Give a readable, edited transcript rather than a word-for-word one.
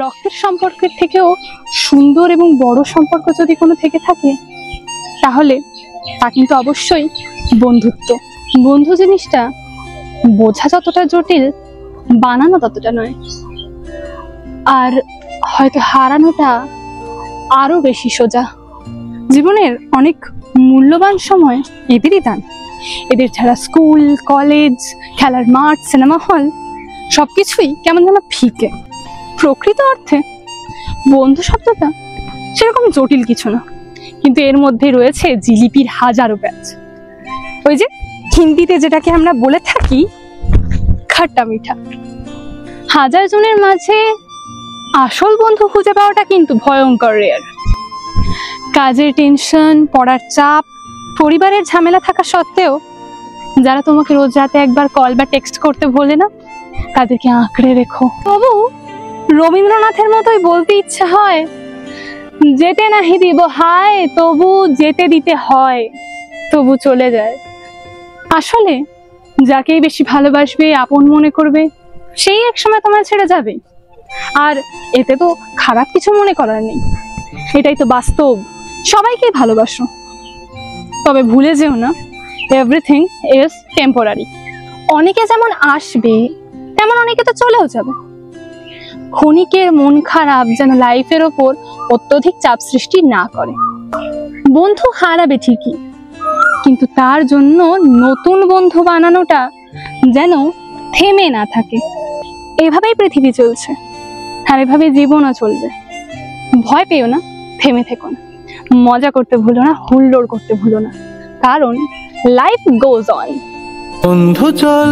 রক্তের সম্পর্কের থেকেও সুন্দর এবং বড় সম্পর্ক যদি কোনো থেকে থাকে তাহলে তা কিন্তু অবশ্যই বন্ধুত্ব। বন্ধু জিনিসটা বোঝা যতটা জটিল, বানানো ততটা নয়। আর হয়তো হারানোটা আরো বেশি সোজা। জীবনের অনেক মূল্যবান সময় এদেরই দান। এদের ছাড়া স্কুল, কলেজ, খেলার মাঠ, সিনেমা হল সবকিছুই কেমন যেন ফিকে। প্রকৃত অর্থে বন্ধু শব্দটা সেরকম জটিল কিছু না, কিন্তু এর মধ্যে রয়েছে জিলিপির হাজারো প্যাচ। ওই যে হিন্দিতে যেটাকে আমরা বলে থাকি খাট্টা মিঠা। হাজার জনের মাঝে আসল বন্ধু খুঁজে পাওয়াটা কিন্তু ভয়ঙ্কর রেয়ার। কাজের টেনশন, পড়ার চাপ, পরিবারের ঝামেলা থাকা সত্ত্বেও যারা তোমাকে রোজ রাতে একবার কল বা টেক্সট করতে ভোলে না, তাদেরকে আঁকড়ে রেখো। তবু রবীন্দ্রনাথের মতোই বলতে ইচ্ছা হয়, যেতে নাহি দিব হায় তবু যেতে দিতে হয়, তবু চলে যায়। আসলে যাকেই বেশি ভালোবাসবে, আপন মনে করবে, সেই একসময় তোমার ছেড়ে যাবে। আর এতে তো খারাপ কিছু মনে করার নেই, এটাই তো বাস্তব। সবাইকে ভালোবাসো, তবে ভুলে যেও না এভরিথিং ইজ টেম্পোরারি। অনেকে যেমন আসবে তেমন অনেকে তো চলেও যাবে। ক্ষণিকের মন খারাপ যেন লাইফের ওপর অত্যধিক চাপ সৃষ্টি না করে। বন্ধু হারাবে ঠিকই, কিন্তু তার জন্য নতুন বন্ধু বানানোটা যেন থেমে না থাকে। এভাবেই পৃথিবী চলছে, আর এভাবেই জীবনও চলবে। ভয় পেও না, থেমে থেকো না, মজা করতে ভুলো না, হুল্লোড় করতে ভুলো না, কারণ লাইফ গোজ অন। বন্ধু চল